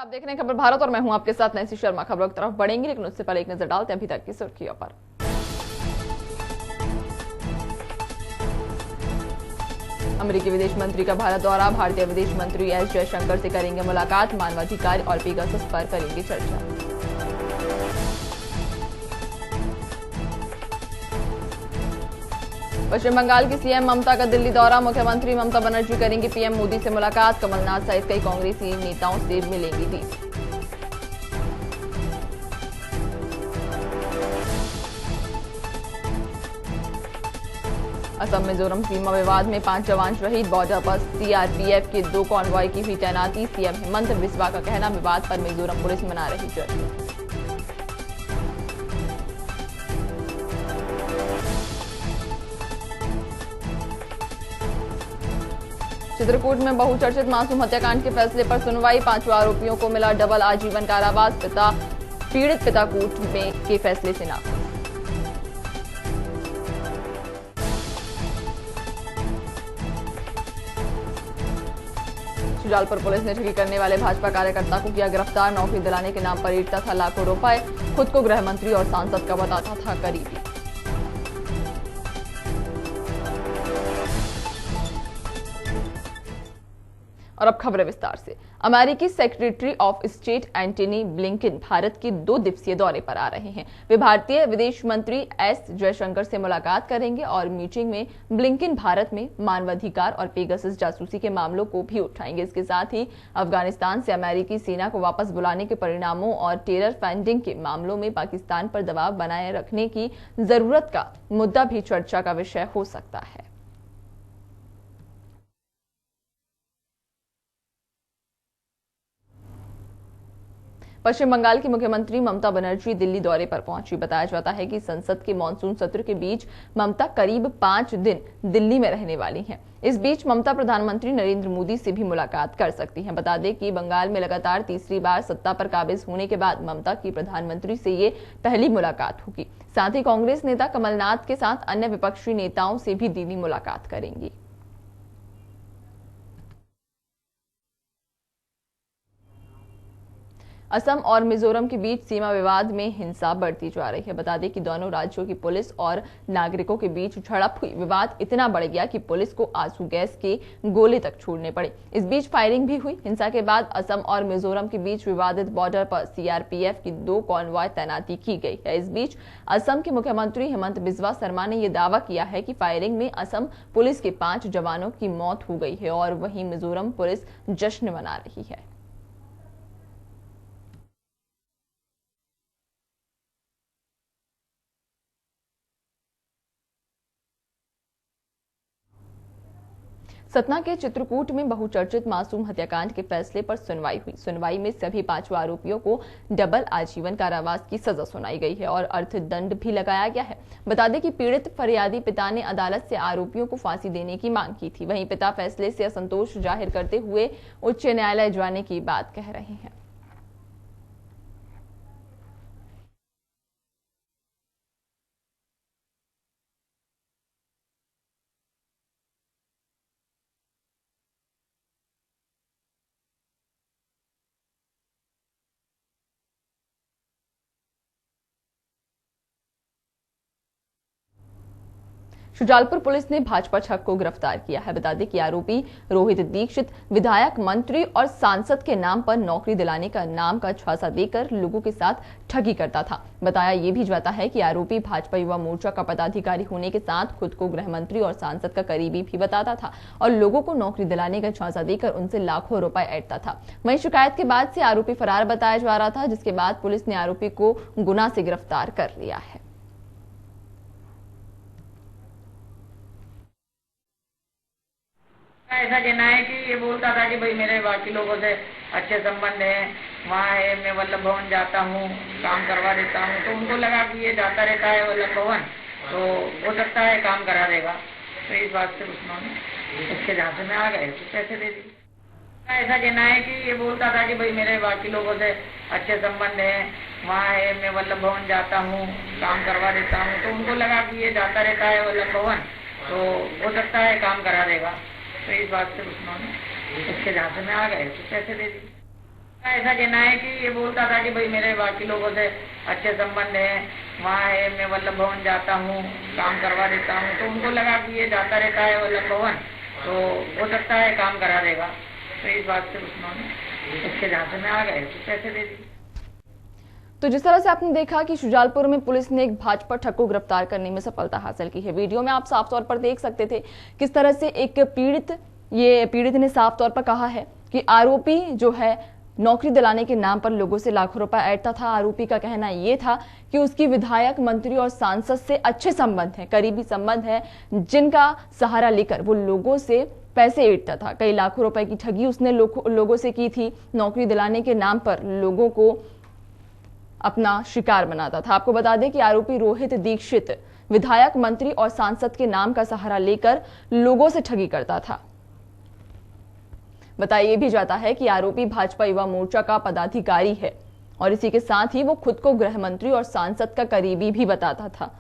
आप देख रहे हैं खबर भारत और मैं हूं आपके साथ नैन्सी शर्मा। खबरों की तरफ बढ़ेंगे, लेकिन उससे पहले एक नजर डालते हैं अभी तक की सुर्खियों पर। अमेरिकी विदेश मंत्री का भारत दौरा, भारतीय विदेश मंत्री एस जयशंकर से करेंगे मुलाकात, मानवाधिकार और पेगासस पर करेंगे चर्चा। पश्चिम बंगाल की सीएम ममता का दिल्ली दौरा, मुख्यमंत्री ममता बनर्जी करेंगी पीएम मोदी से मुलाकात, कमलनाथ सहित कई कांग्रेसी नेताओं से मिलेंगी दी। असम मिजोरम सीमा विवाद में 5 जवान शहीद, बॉर्डर पर सीआरपीएफ के 2 कॉन्वॉय की हुई तैनाती, सीएम हेमंत बिस्वा का कहना, विवाद पर मिजोरम पुलिस मना रही जज। चित्रकूट में बहुचर्चित मासूम हत्याकांड के फैसले पर सुनवाई, 5 आरोपियों को मिला डबल आजीवन कारावास, पीड़ित पिता कोर्ट में के फैसले से नाखुश। शुजालपुर पुलिस ने ठगी करने वाले भाजपा कार्यकर्ता को किया गिरफ्तार, नौकरी दिलाने के नाम पर ईंटता था लाखों रुपए, खुद को गृह मंत्री और सांसद का बताता था करीबी। और अब खबरें विस्तार से। अमेरिकी secretary of state Antony Blinken Bharat के 2 दिवसीय दौरे पर आ रहे हैं। वे भारतीय विदेश मंत्री एस जयशंकर से मुलाकात करेंगे और मीटिंग में ब्लिंकन भारत में मानवाधिकार और पेगासस जासूसी के मामलों को भी उठाएंगे। इसके साथ ही अफगानिस्तान से अमेरिकी सेना को वापस बुलाने के परिणामों और टेरर फंडिंग के मामलों में पाकिस्तान पर दबाव बनाए रखने की जरूरत का मुद्दा भी चर्चा का विषय हो सकता है। पश्चिम बंगाल की मुख्यमंत्री ममता बनर्जी दिल्ली दौरे पर पहुंची। बताया जाता है कि संसद के मानसून सत्र के बीच ममता करीब 5 दिन दिल्ली में रहने वाली हैं। इस बीच ममता प्रधानमंत्री नरेंद्र मोदी से भी मुलाकात कर सकती हैं। बता दें कि बंगाल में लगातार तीसरी बार सत्ता पर काबिज होने के बाद ममता की प्रधानमंत्री से ये पहली मुलाकात होगी। साथ ही कांग्रेस नेता कमलनाथ के साथ अन्य विपक्षी नेताओं से भी दीदी मुलाकात करेंगी। असम और मिजोरम के बीच सीमा विवाद में हिंसा बढ़ती जा रही है। बता दें कि दोनों राज्यों की पुलिस और नागरिकों के बीच झड़प हुई। विवाद इतना बढ़ गया कि पुलिस को आंसू गैस के गोले तक छोड़ने पड़े। इस बीच फायरिंग भी हुई। हिंसा के बाद असम और मिजोरम के बीच विवादित बॉर्डर पर सीआरपीएफ की 2 कॉन्वॉय तैनाती की गई है। इस बीच असम के मुख्यमंत्री हेमंत बिस्वा शर्मा ने यह दावा किया है कि फायरिंग में असम पुलिस के 5 जवानों की मौत हो गई है और वहीं मिजोरम पुलिस जश्न मना रही है। सतना के चित्रकूट में बहुचर्चित मासूम हत्याकांड के फैसले पर सुनवाई हुई। सुनवाई में सभी 5 आरोपियों को डबल आजीवन कारावास की सजा सुनाई गई है और अर्थदंड भी लगाया गया है। बता दें कि पीड़ित फरियादी पिता ने अदालत से आरोपियों को फांसी देने की मांग की थी। वहीं पिता फैसले से असंतोष जाहिर करते हुए उच्च न्यायालय जाने की बात कह रहे हैं। शुजालपुर पुलिस ने भाजपा छक को गिरफ्तार किया है। बता दें कि आरोपी रोहित दीक्षित विधायक, मंत्री और सांसद के नाम पर नौकरी दिलाने का नाम का झांसा देकर लोगों के साथ ठगी करता था। बताया ये भी जाता है कि आरोपी भाजपा युवा मोर्चा का पदाधिकारी होने के साथ खुद को गृह मंत्री और सांसद का करीबी भी बताता था और लोगों को नौकरी दिलाने का झांसा देकर उनसे लाखों रुपए ऐंठता था। वहीं शिकायत के बाद से आरोपी फरार बताया जा रहा था, जिसके बाद पुलिस ने आरोपी को गुना से गिरफ्तार कर लिया है। ऐसा कहना है कि ये बोलता था कि भाई मेरे बाकी लोगों से अच्छे संबंध हैं, वहाँ है, मैं वल्लभ भवन जाता हूँ, काम करवा देता हूँ। तो उनको लगा कि ये जाता रहता है वल्लभ भवन, तो हो सकता है काम करा देगा। तो इस बात से उन्होंने उसके झांसे में आ गए तो पैसे दे दिए। ऐसा कहना है कि ये बोलता था कि भाई मेरे बाकी लोगों से अच्छे संबंध हैं, वहाँ है, मैं वल्लभ भवन जाता हूँ, काम करवा देता हूँ। तो उनको लगा कि ये जाता रहता है वल्लभ भवन, तो हो सकता है काम करा देगा। तो इस बात से उन्होंने उसके झांसे में आ गए तो पैसे दे दिए। ऐसा कहना है कि ये बोलता था कि भाई मेरे बाकी लोगों से अच्छे संबंध हैं, वहाँ है मैं वल्लभ भवन जाता हूँ, काम करवा देता हूँ, तो उनको लगा कि ये जाता रहता है वल्लभ भवन, तो हो सकता है काम करा देगा। तो इस बात से उन्होंने उसके झांसे में आ गए तो पैसे दे दिए। तो जिस तरह से आपने देखा कि शुजालपुर में पुलिस ने एक भाजपा ठग को गिरफ्तार करने में सफलता हासिल की है। वीडियो में आप साफ तौर पर देख सकते थे किस तरह से एक पीड़ित ने साफ तौर पर कहा है कि आरोपी जो है नौकरी दिलाने के नाम पर लोगों से लाखों रुपए ऐंठता था। आरोपी का कहना यह था कि उसकी विधायक, मंत्री और सांसद से अच्छे संबंध हैं, करीबी संबंध है, जिनका सहारा लेकर वो लोगों से पैसे ऐंठता था। कई लाखों रुपए की ठगी उसने लोगों से की थी। नौकरी दिलाने के नाम पर लोगों को अपना शिकार बनाता था। आपको बता दें कि आरोपी रोहित दीक्षित विधायक, मंत्री और सांसद के नाम का सहारा लेकर लोगों से ठगी करता था। बताया भी जाता है कि आरोपी भाजपा युवा मोर्चा का पदाधिकारी है और इसी के साथ ही वो खुद को गृह मंत्री और सांसद का करीबी भी बताता था।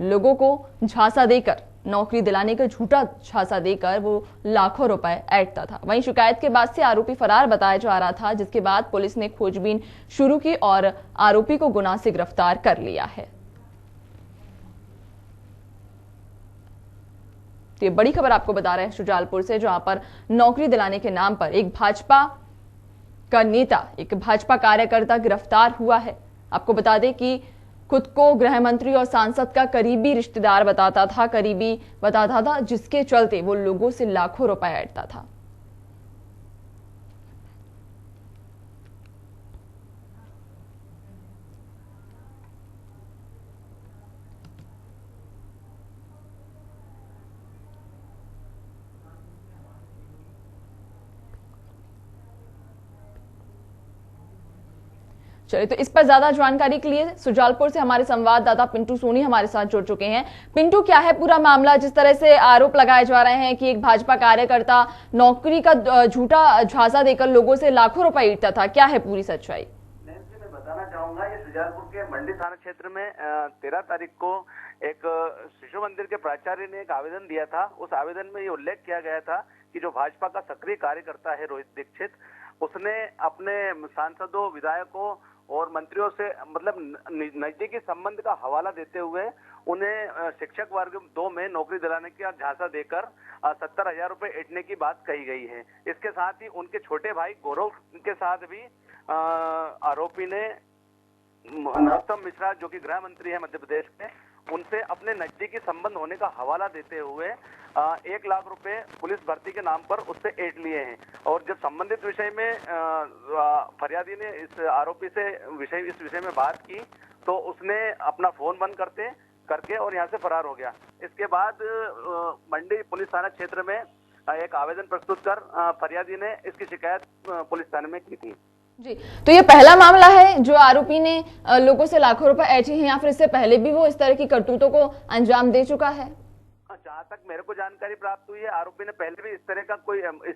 लोगों को झांसा देकर, नौकरी दिलाने का झूठा झांसा देकर वो लाखों रुपए ऐंठता था। वहीं शिकायत के बाद से आरोपी फरार बताया जा रहा था, जिसके बाद पुलिस ने खोजबीन शुरू की और आरोपी को गुनाह से गिरफ्तार कर लिया है। तो ये बड़ी खबर आपको बता रहे हैं शुजालपुर से, जहां पर नौकरी दिलाने के नाम पर एक भाजपा का नेता, एक भाजपा कार्यकर्ता गिरफ्तार हुआ है। आपको बता दें कि खुद को गृह मंत्री और सांसद का करीबी रिश्तेदार बताता था, जिसके चलते वो लोगों से लाखों रुपए ऐंठता था। चलिए, तो इस पर ज्यादा जानकारी के लिए शुजालपुर से हमारे संवाददाता पिंटू सोनी हमारे साथ जुड़ चुके हैं। पिंटू, क्या है पूरा मामला? जिस तरह से आरोप लगाए जा रहे हैं कि एक भाजपा कार्यकर्ता नौकरी का झूठा झांसा देकर लोगों से लाखों रुपए ऐंठता था, क्या है पूरी सच्चाई? मैं बताना चाहूंगा, ये शुजालपुर के मंडी थाना क्षेत्र में 13 तारीख को एक शिशु मंदिर के प्राचार्य ने एक आवेदन दिया था। उस आवेदन में ये उल्लेख किया गया था कि जो भाजपा का सक्रिय कार्यकर्ता है रोहित दीक्षित, उसने अपने सांसदों, विधायकों और मंत्रियों से मतलब नजदीकी संबंध का हवाला देते हुए उन्हें शिक्षक वर्ग 2 में नौकरी दिलाने का झांसा देकर 70,000 रुपए ऐंठने की बात कही गई है। इसके साथ ही उनके छोटे भाई गौरव के साथ भी आरोपी ने नरोत्तम मिश्रा, जो कि गृह मंत्री है मध्य प्रदेश में, उनसे अपने नजदीकी संबंध होने का हवाला देते हुए 1 लाख रुपए पुलिस भर्ती के नाम पर उससे ऐंठ लिए हैं। और जब संबंधित विषय में फरियादी ने इस आरोपी से इस विषय में बात की तो उसने अपना फोन बंद करके और यहाँ से फरार हो गया। इसके बाद मंडी पुलिस थाना क्षेत्र में एक आवेदन प्रस्तुत कर फरियादी ने इसकी शिकायत पुलिस थाने में की थी। जी, तो ये पहला मामला है जो आरोपी ने लोगों से लाखों रुपए ऐंठे हैं, या फिर इससे पहले भी वो इस तरह की करतूतों को अंजाम दे चुका है? जहाँ तक मेरे को जानकारी प्राप्त हुई है, आरोपी ने पहले भी इस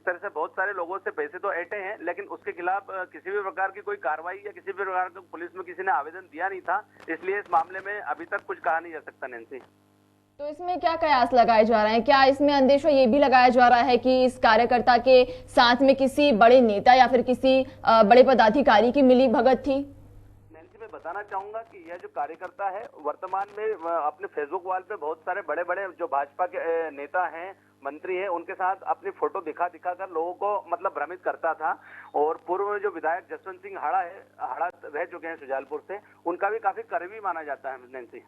तरह से बहुत सारे लोगों से पैसे तो ऐंठे हैं, लेकिन उसके खिलाफ किसी भी प्रकार की कोई कार्रवाई या किसी भी प्रकार का पुलिस में किसी ने आवेदन दिया नहीं था। इसलिए इस मामले में अभी तक कुछ कहा नहीं जा सकता। नैन्सी, तो इसमें क्या कयास लगाए जा रहे हैं? क्या इसमें अंदेशा ये भी लगाया जा रहा है कि इस कार्यकर्ता के साथ में किसी बड़े नेता या फिर किसी बड़े पदाधिकारी की मिली भगत थी? नैन्सी, मैं बताना चाहूंगा कि यह जो कार्यकर्ता है वर्तमान में अपने फेसबुक वॉल पे बहुत सारे बड़े बड़े जो भाजपा के नेता हैं, मंत्री है, उनके साथ अपनी फोटो दिखा कर लोगों को मतलब भ्रमित करता था। और पूर्व में जो विधायक जसवंत सिंह हाड़ा रह चुके हैं शुजालपुर से, उनका भी काफी करीबी माना जाता है। नैन्सी,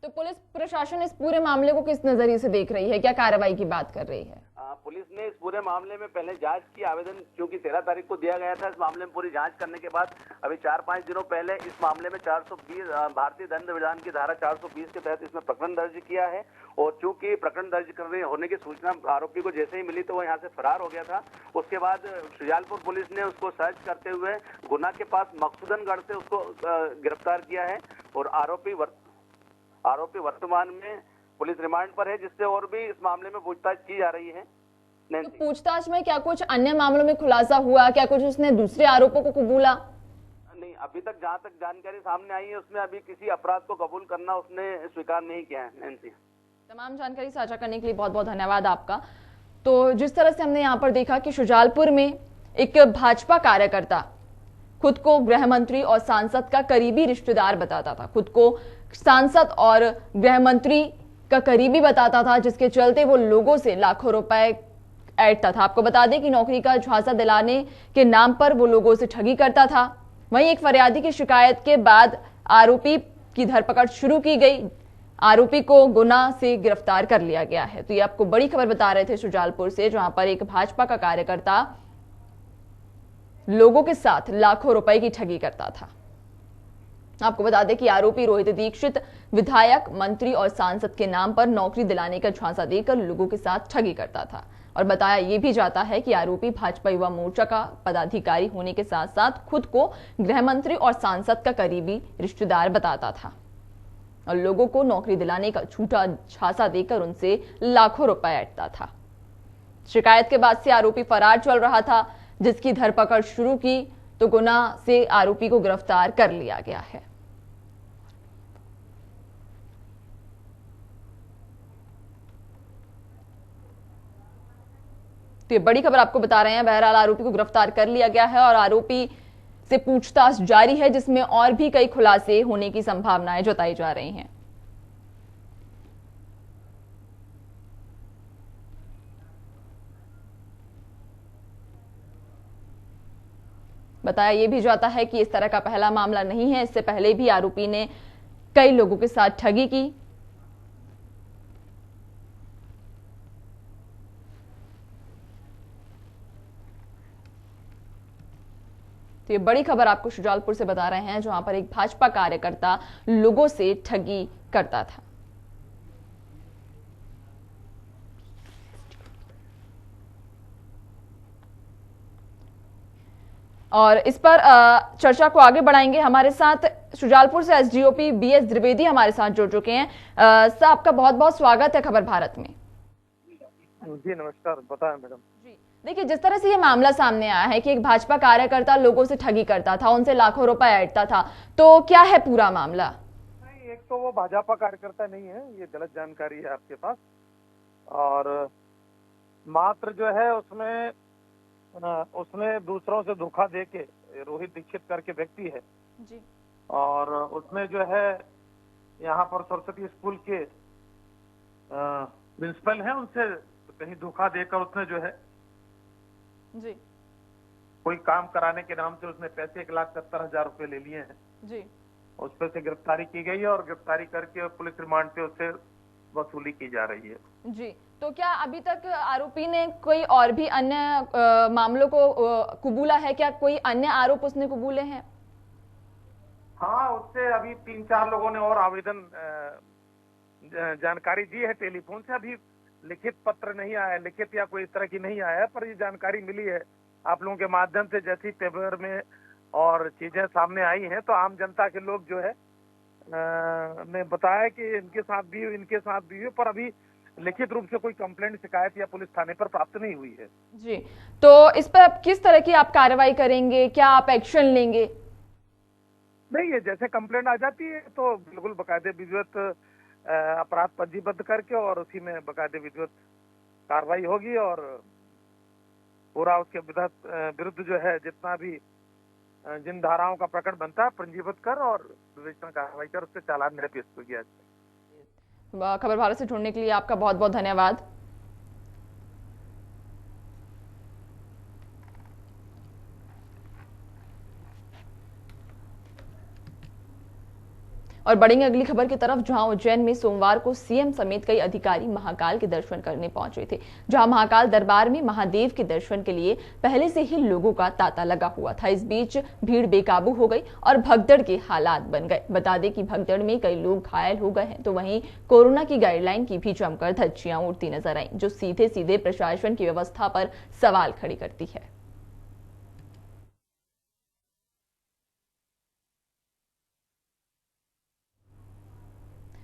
तो पुलिस प्रशासन इस पूरे मामले को किस नजरिए से देख रही है? क्या कार्रवाई की बात कर रही है? पुलिस ने इस पूरे मामले में पहले जांच की। आवेदन क्योंकि 13 तारीख को दिया गया था, इस मामले में पूरी जांच करने के बाद अभी 4-5 दिनों पहले इस मामले में 420 भारतीय दंड विधान की धारा 420 के तहत इसमें प्रकरण दर्ज किया है। और चूंकि प्रकरण दर्ज करने होने की सूचना आरोपी को जैसे ही मिली तो वो यहाँ से फरार हो गया था। उसके बाद शुजालपुर पुलिस ने उसको सर्च करते हुए गुना के पास मकसूदनगढ़ से उसको गिरफ्तार किया है। और आरोपी वर्तमान में पुलिस रिमांड पर है, जिससे और भी इस मामले में पूछताछ की जा रही है। तो पूछताछ में क्या कुछ अन्य मामलों में खुलासा हुआ? क्या कुछ उसने दूसरे आरोपों को कबूला? नहीं, अभी तक जहां तक जानकारी सामने आई है उसमें अभी किसी अपराध को कबूल करना उसने स्वीकार नहीं किया है। नैन्सी, तमाम जानकारी साझा करने के लिए बहुत बहुत धन्यवाद आपका। तो जिस तरह से हमने यहाँ पर देखा कि शुजालपुर में एक भाजपा कार्यकर्ता खुद को गृह मंत्री और सांसद का करीबी रिश्तेदार बताता था, खुद को सांसद और गृह मंत्री का करीबी बताता था, जिसके चलते वो लोगों से लाखों रुपए ऐंठता था। आपको बता दें कि नौकरी का झांसा दिलाने के नाम पर वो लोगों से ठगी करता था। वहीं एक फरियादी की शिकायत के बाद आरोपी की धरपकड़ शुरू की गई। आरोपी को गुना से गिरफ्तार कर लिया गया है। तो ये आपको बड़ी खबर बता रहे थे शुजालपुर से, जहां पर एक भाजपा का कार्यकर्ता लोगों के साथ लाखों रुपए की ठगी करता था। आपको बता दें कि आरोपी रोहित दीक्षित विधायक, मंत्री और सांसद के नाम पर नौकरी दिलाने का झांसा देकर लोगों के साथ ठगी करता था। और बताया यह भी जाता है कि आरोपी भाजपा युवा मोर्चा का पदाधिकारी होने के साथ साथ खुद को गृह मंत्री और सांसद का करीबी रिश्तेदार बताता था और लोगों को नौकरी दिलाने का झूठा झांसा देकर उनसे लाखों रुपए ऐंठता था। शिकायत के बाद से आरोपी फरार चल रहा था, जिसकी धरपकड़ शुरू की तो गुना से आरोपी को गिरफ्तार कर लिया गया है। तो ये बड़ी खबर आपको बता रहे हैं। बहरहाल आरोपी को गिरफ्तार कर लिया गया है और आरोपी से पूछताछ जारी है, जिसमें और भी कई खुलासे होने की संभावनाएं जताई जा रही हैं। बताया यह भी जाता है कि इस तरह का पहला मामला नहीं है। इससे पहले भी आरोपी ने कई लोगों के साथ ठगी की। तो ये बड़ी खबर आपको शुजालपुर से बता रहे हैं, जहां पर एक भाजपा कार्यकर्ता लोगों से ठगी करता था। और इस पर चर्चा को आगे बढ़ाएंगे। हमारे साथ शुजालपुर से एसडीओपी बीएस द्विवेदी हमारे साथ जुड़ चुके हैं। सर, आपका बहुत बहुत स्वागत है खबर भारत में। जी नमस्कार, बताएं मैडम। जी देखिए, जिस तरह से ये मामला सामने आया है कि एक भाजपा कार्यकर्ता लोगों से ठगी करता था, उनसे लाखों रुपए ऐंठता था, तो क्या है पूरा मामला? नहीं, एक तो वो भाजपा कार्यकर्ता नहीं है, ये गलत जानकारी है आपके पास। और मात्र जो है उसने दूसरों से धोखा देके, रोहित दीक्षित करके व्यक्ति है जी, और उसने जो है यहाँ पर सरस्वती स्कूल के प्रिंसिपल हैं, उनसे कहीं धोखा देकर उसने जो है जी कोई काम कराने के नाम से उसने पैसे 1,70,000 रुपए ले लिए हैं जी। उस पर से गिरफ्तारी की गई है और गिरफ्तारी करके पुलिस रिमांड पे उससे वसूली की जा रही है। जी, तो क्या अभी तक आरोपी ने कोई और भी अन्य मामलों को कबूला है? क्या कोई अन्य आरोप उसने कबूले हैं? हाँ, उससे अभी 3-4 लोगों ने और आवेदन जानकारी दी है टेलीफोन से। अभी लिखित पत्र नहीं आया, लिखित या कोई इस तरह की नहीं आया है, पर ये जानकारी मिली है आप लोगों के माध्यम से। जैसी पेपर में और चीजें सामने आई हैं तो आम जनता के लोग जो है ने बताया कि इनके साथ भी हुई, पर अभी लिखित रूप से कोई कंप्लेंट, शिकायत या पुलिस थाने पर प्राप्त नहीं हुई है। जी, तो इस पर अब किस तरह की आप कार्रवाई करेंगे? क्या आप एक्शन लेंगे? नहीं, ये जैसे कंप्लेंट आ जाती है तो बिल्कुल बकायदे विधिवत अपराध पंजीबद्ध करके और उसी में बकायदे विधिवत कार्रवाई होगी और पूरा उसके विरुद्ध जो है जितना भी जिन धाराओं का प्रकरण बनता है पंजीबद्ध कर और विवेचना कार्रवाई कर उससे चालान निरपेक्ष किया जाए। खबर भारत से जुड़ने के लिए आपका बहुत बहुत धन्यवाद। और बढ़ेंगे अगली खबर की तरफ, जहां उज्जैन में सोमवार को सीएम समेत कई अधिकारी महाकाल के दर्शन करने पहुंचे थे। जहां महाकाल दरबार में महादेव के दर्शन के लिए पहले से ही लोगों का तांता लगा हुआ था। इस बीच भीड़ बेकाबू हो गई और भगदड़ के हालात बन गए। बता दें कि भगदड़ में कई लोग घायल हो गए हैं, तो वहीं कोरोना की गाइडलाइन की भी जमकर धज्जियां उड़ती नजर आई, जो सीधे सीधे प्रशासन की व्यवस्था पर सवाल खड़ी करती है।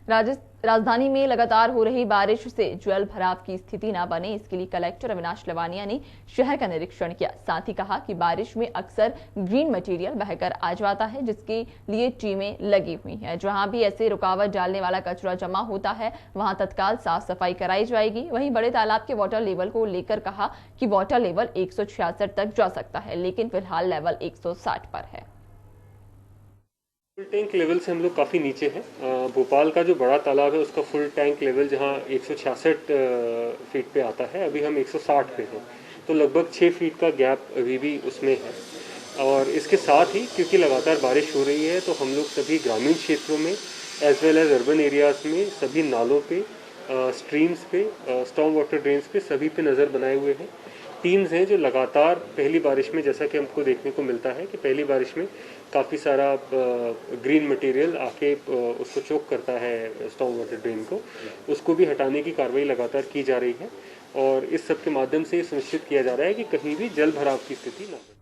राजधानी में लगातार हो रही बारिश से जल भराव की स्थिति न बने, इसके लिए कलेक्टर अविनाश लवानिया ने शहर का निरीक्षण किया। साथ ही कहा कि बारिश में अक्सर ग्रीन मटेरियल बहकर आ जाता है, जिसके लिए टीमें लगी हुई हैं। जहां भी ऐसे रुकावट डालने वाला कचरा जमा होता है, वहां तत्काल साफ सफाई कराई जाएगी। वहीं बड़े तालाब के वाटर लेवल को लेकर कहा कि वाटर लेवल 166 तक जा सकता है, लेकिन फिलहाल लेवल 160 पर है। फुल टैंक लेवल से हम लोग काफ़ी नीचे हैं। भोपाल का जो बड़ा तालाब है उसका फुल टैंक लेवल जहां 166 फीट पे आता है, अभी हम 160 पे हैं, तो लगभग 6 फीट का गैप अभी भी उसमें है। और इसके साथ ही क्योंकि लगातार बारिश हो रही है, तो हम लोग सभी ग्रामीण क्षेत्रों में as well as urban areas में सभी नालों पे, स्ट्रीम्स पे, स्टॉर्म वाटर ड्रेन्स पे सभी पे नज़र बनाए हुए हैं। टीम्स हैं जो लगातार पहली बारिश में, जैसा कि हमको देखने को मिलता है कि पहली बारिश में काफ़ी सारा ग्रीन मटेरियल आके उसको चोक करता है स्टॉर्म वाटर ड्रेन को, उसको भी हटाने की कार्रवाई लगातार की जा रही है। और इस सब के माध्यम से सुनिश्चित किया जा रहा है कि कहीं भी जल भराव की स्थिति न बने।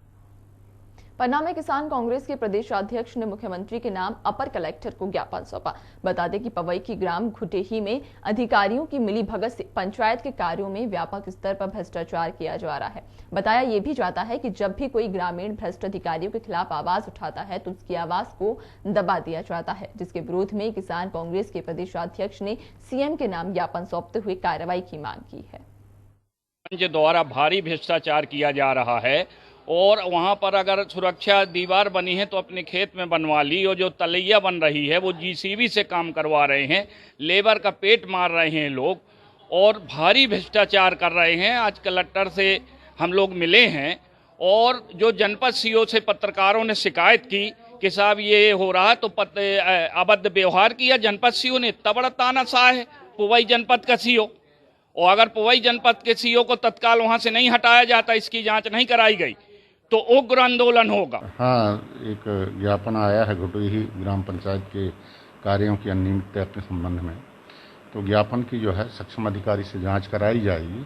पन्ना में किसान कांग्रेस के प्रदेश अध्यक्ष ने मुख्यमंत्री के नाम अपर कलेक्टर को ज्ञापन सौंपा। बता दें कि पवई की ग्राम घुटेही में अधिकारियों की मिलीभगत से पंचायत के कार्यों में व्यापक स्तर पर भ्रष्टाचार किया जा रहा है। बताया यह भी जाता है कि जब भी कोई ग्रामीण भ्रष्ट अधिकारियों के खिलाफ आवाज उठाता है तो उसकी आवाज को दबा दिया जाता है, जिसके विरोध में किसान कांग्रेस के प्रदेशाध्यक्ष ने सीएम के नाम ज्ञापन सौंपते हुए कार्रवाई की मांग की है। द्वारा भारी भ्रष्टाचार किया जा रहा है और वहां पर अगर सुरक्षा दीवार बनी है तो अपने खेत में बनवा ली, और जो तलैया बन रही है वो जीसीबी से काम करवा रहे हैं, लेबर का पेट मार रहे हैं लोग और भारी भ्रष्टाचार कर रहे हैं। आज कलेक्टर से हम लोग मिले हैं और जो जनपद सीओ से पत्रकारों ने शिकायत की कि साहब ये हो रहा है, तो अभद्र व्यवहार किया। जनपद सीओ ने इतना बड़ा तानाशाह है पुवई जनपद का सीओ, और अगर पुवई जनपद के सीओ को तत्काल वहां से नहीं हटाया जाता, इसकी जांच नहीं कराई गई तो उग्र आंदोलन होगा। हाँ, एक ज्ञापन आया है घुटेही ग्राम पंचायत के कार्यों की अनियमितता के संबंध में, तो ज्ञापन की जो है सक्षम अधिकारी से जांच कराई जाएगी।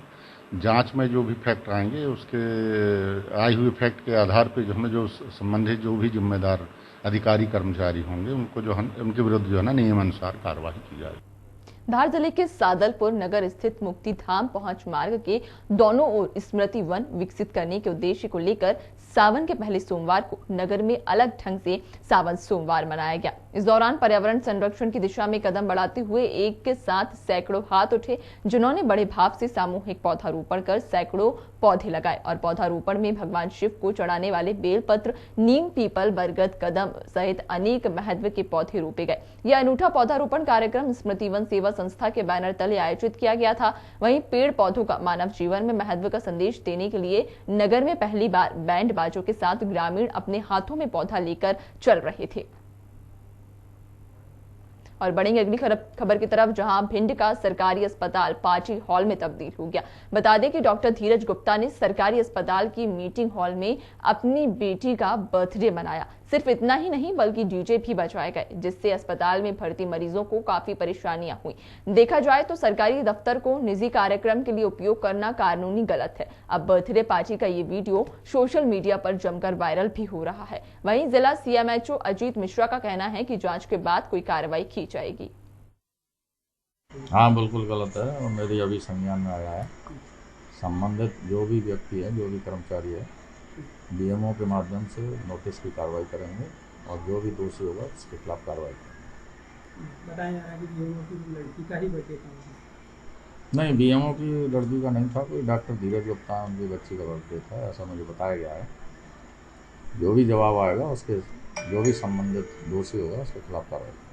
जांच में जो भी फैक्ट आएंगे उसके आए हुए फैक्ट के आधार पर जो हमें जो संबंधित जो भी जिम्मेदार अधिकारी कर्मचारी होंगे उनको जो है उनके विरुद्ध जो है ना नियमानुसार कार्रवाई की जाएगी। धार जिले के सादलपुर नगर स्थित मुक्ति धाम पहुंच मार्ग के दोनों ओर स्मृति वन विकसित करने के उद्देश्य को लेकर सावन के पहले सोमवार को नगर में अलग ढंग से सावन सोमवार मनाया गया। इस दौरान पर्यावरण संरक्षण की दिशा में कदम बढ़ाते हुए एक के साथ सैकड़ों हाथ उठे, जिन्होंने बड़े भाव से सामूहिक पौधारोपण कर सैकड़ों पौधे लगाए और पौधारोपण में भगवान शिव को चढ़ाने वाले बेलपत्र, नीम, पीपल, बरगद, कदम सहित अनेक महत्व के पौधे रोपे गए। यह अनूठा पौधारोपण कार्यक्रम स्मृति वन सेवा संस्था के बैनर तले आयोजित किया गया था। वहीं पेड़ पौधों का मानव जीवन में महत्व का संदेश देने के लिए नगर में पहली बार बैंड बाजों के साथ ग्रामीण अपने हाथों में पौधा लेकर चल रहे थे। और बढ़ेंगे अगली खबर की तरफ, जहां भिंड का सरकारी अस्पताल पार्टी हॉल में तब्दील हो गया। बता दें कि डॉक्टर धीरज गुप्ता ने सरकारी अस्पताल की मीटिंग हॉल में अपनी बेटी का बर्थडे मनाया। सिर्फ इतना ही नहीं बल्कि डीजे भी बजाए गए, जिससे अस्पताल में भर्ती मरीजों को काफी परेशानियां हुई। देखा जाए तो सरकारी दफ्तर को निजी कार्यक्रम के लिए उपयोग करना कानूनी गलत है। अब बर्थडे पार्टी का ये वीडियो सोशल मीडिया पर जमकर वायरल भी हो रहा है। वहीं जिला सीएमएचओ अजीत मिश्रा का कहना है कि जांच के बाद कोई कार्रवाई की जाएगी। हाँ, बिल्कुल गलत है और मेरी अभी संज्ञान में आया है। संबंधित जो भी व्यक्ति है, जो भी कर्मचारी है, बीएमओ के माध्यम से नोटिस की कार्रवाई करेंगे और जो भी दोषी होगा उसके खिलाफ कार्रवाई करेंगे। बताया जा रहा है कि बीएमओ की लड़की का ही बर्थडे था। नहीं, बीएमओ की लड़की का नहीं था, कोई डॉक्टर धीरज गुप्ता उनकी बच्ची का बर्थडे था, ऐसा मुझे बताया गया है। जो भी जवाब आएगा उसके, जो भी संबंधित दोषी होगा उसके खिलाफ कार्रवाई।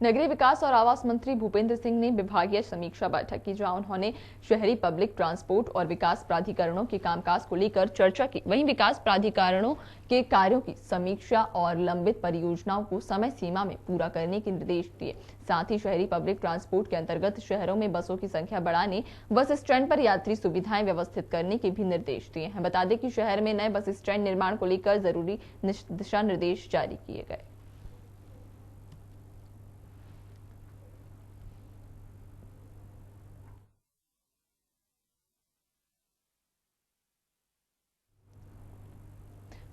नगरीय विकास और आवास मंत्री भूपेंद्र सिंह ने विभागीय समीक्षा बैठक की, जहां उन्होंने शहरी पब्लिक ट्रांसपोर्ट और विकास प्राधिकरणों के कामकाज को लेकर चर्चा की। वहीं विकास प्राधिकरणों के कार्यों की समीक्षा और लंबित परियोजनाओं को समय सीमा में पूरा करने के निर्देश दिए। साथ ही शहरी पब्लिक ट्रांसपोर्ट के अंतर्गत शहरों में बसों की संख्या बढ़ाने, बस स्टैंड पर यात्री सुविधाएं व्यवस्थित करने के भी निर्देश दिए हैं। बता दें कि शहर में नए बस स्टैंड निर्माण को लेकर जरूरी दिशा निर्देश जारी किए गए।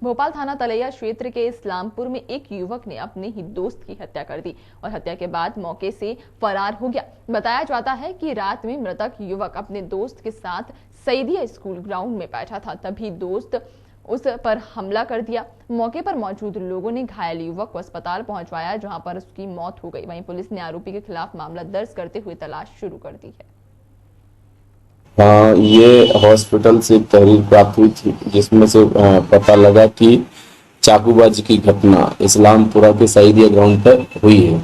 भोपाल थाना तलैया क्षेत्र के इस्लामपुर में एक युवक ने अपने ही दोस्त की हत्या कर दी और हत्या के बाद मौके से फरार हो गया। बताया जाता है कि रात में मृतक युवक अपने दोस्त के साथ सईदिया स्कूल ग्राउंड में बैठा था, तभी दोस्त उस पर हमला कर दिया। मौके पर मौजूद लोगों ने घायल युवक को अस्पताल पहुंचवाया, जहां पर उसकी मौत हो गई। वहीं पुलिस ने आरोपी के खिलाफ मामला दर्ज करते हुए तलाश शुरू कर दी है। ये हॉस्पिटल से तहरीर प्राप्त हुई थी, जिसमें से पता लगा कि चाकूबाजी की घटना इस्लामपुरा के सईदिया ग्राउंड पर हुई है।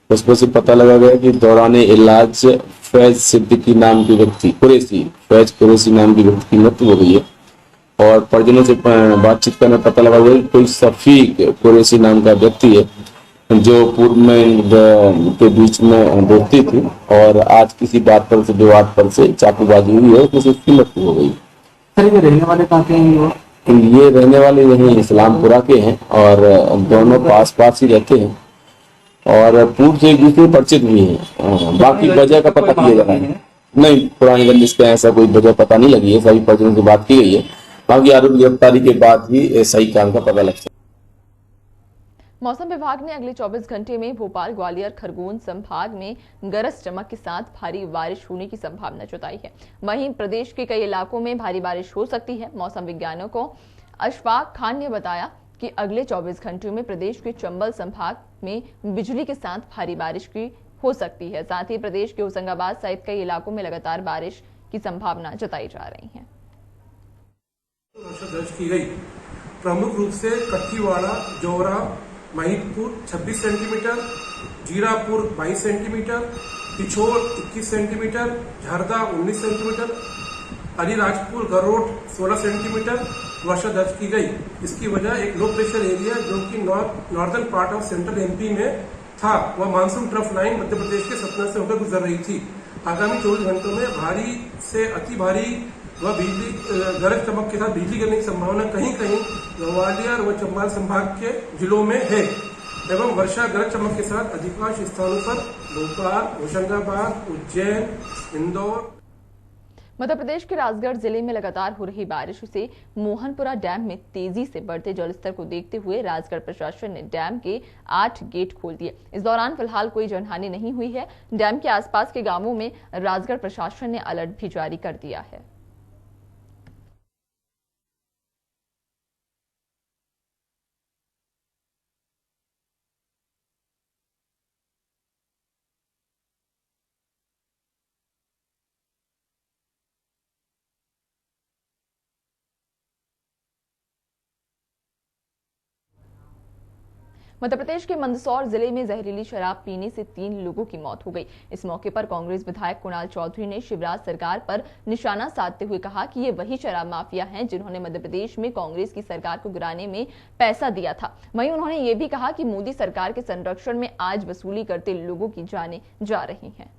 उसमें से पता लगा गया कि दौरान इलाज फैज सिद्दीकी नाम के व्यक्ति फैज कुरैशी नाम के व्यक्ति की मृत्यु हो गई है और परिजनों से बातचीत करने पता लगा हुआ कोई शफीक कुरैशी नाम का व्यक्ति है जो पूर्व में के बीच में दोस्ती थी और आज किसी बात पर से विवाद पर से चाकूबाजी हुई है, उसमें उसकी मृत्यु हो गई। सर ये रहने वाले कहाँ के हैं? ये रहने वाले यही इस्लामपुरा के हैं और दोनों पास ही रहते हैं और पूर्व से एक दूसरे परिचित भी हैं। बाकी वजह का पता किया जा रहा है। नहीं, पुरानी रंजिश का ऐसा कोई वजह पता नहीं लगी है, सभी परिजनों से बात की गई है। बाकी आरोपी गिरफ्तारी के बाद ही सही कारण का पता लग सकता है। मौसम विभाग ने अगले 24 घंटे में भोपाल, ग्वालियर, खरगोन संभाग में गरज चमक के साथ भारी बारिश होने की संभावना जताई है। वहीं प्रदेश के कई इलाकों में भारी बारिश हो सकती है। मौसम वैज्ञानिक अशफाक खान ने बताया कि अगले 24 घंटों में प्रदेश के चंबल संभाग में बिजली के साथ भारी बारिश की हो सकती है। साथ ही प्रदेश के होशंगाबाद सहित कई इलाकों में लगातार बारिश की संभावना जताई जा रही है। वर्षा दर्ज की गई। प्रमुख रूप से Kattiwada, Jaura, Mahidpur 26 centimetre, Jirapur 22 centimetre, Pichhor 21 centimetre, Jharda 19 centimetre, Alirajpur, Garoth 16 centimetre वर्षा दर्ज की गई। इसकी वजह एक लो प्रेशर एरिया जो कि northern part of central MP में था, वह monsoon trough line Madhya Pradesh के सतना से होकर गुजर रही थी। आगामी 24 घंटों में भारी से अति भारी व बिजली गरज चमक के साथ बिजली गिरने की संभावना कहीं कहीं ग्वालियर व चंबल संभाग के जिलों में है एवं वर्षा गरज चमक के साथ अधिकांश स्थानों पर भोपाल, होशंगाबाद, उज्जैन, इंदौर। मध्य प्रदेश के राजगढ़ जिले में लगातार हो रही बारिश से मोहनपुरा डैम में तेजी से बढ़ते जलस्तर को देखते हुए राजगढ़ प्रशासन ने डैम के 8 गेट खोल दिए। इस दौरान फिलहाल कोई जनहानि नहीं हुई है। डैम के आसपास के गांवों में राजगढ़ प्रशासन ने अलर्ट भी जारी कर दिया है। मध्य प्रदेश के मंदसौर जिले में जहरीली शराब पीने से 3 लोगों की मौत हो गई। इस मौके पर कांग्रेस विधायक कुणाल चौधरी ने शिवराज सरकार पर निशाना साधते हुए कहा कि ये वही शराब माफिया हैं जिन्होंने मध्य प्रदेश में कांग्रेस की सरकार को गिराने में पैसा दिया था। वहीं उन्होंने ये भी कहा कि मोदी सरकार के संरक्षण में आज वसूली करते लोगों की जानें जा रही हैं।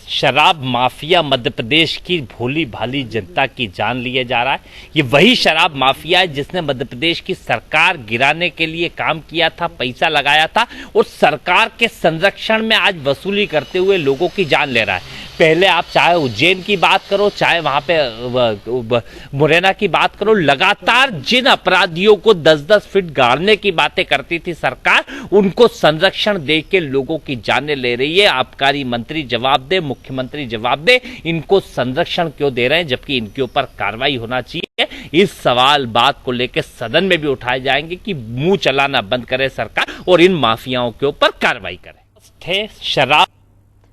शराब माफिया मध्य प्रदेश की भोली भाली जनता की जान लिए जा रहा है। ये वही शराब माफिया है जिसने मध्य प्रदेश की सरकार गिराने के लिए काम किया था, पैसा लगाया था और सरकार के संरक्षण में आज वसूली करते हुए लोगों की जान ले रहा है। पहले आप चाहे उज्जैन की बात करो, चाहे वहां पे मुरैना की बात करो, लगातार जिन अपराधियों को 10-10 फीट गाड़ने की बातें करती थी सरकार, उनको संरक्षण दे के लोगों की जानें ले रही है। आबकारी मंत्री जवाब दे, मुख्यमंत्री जवाब दे, इनको संरक्षण क्यों दे रहे हैं जबकि इनके ऊपर कार्रवाई होना चाहिए। इस सवाल बात को लेकर सदन में भी उठाए जाएंगे कि मुंह चलाना बंद करे सरकार और इन माफियाओं के ऊपर कार्रवाई करे। शराब।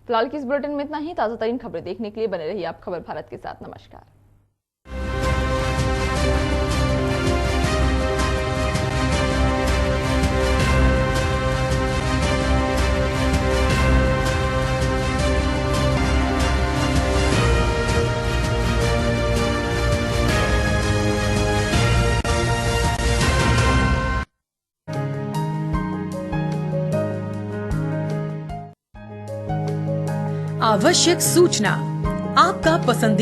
फिलहाल की इस बुलेटिन में इतना ही। ताजा तरीन खबरें देखने के लिए बने रहिए आप खबर भारत के साथ। नमस्कार। आवश्यक सूचना, आपका पसंदीदा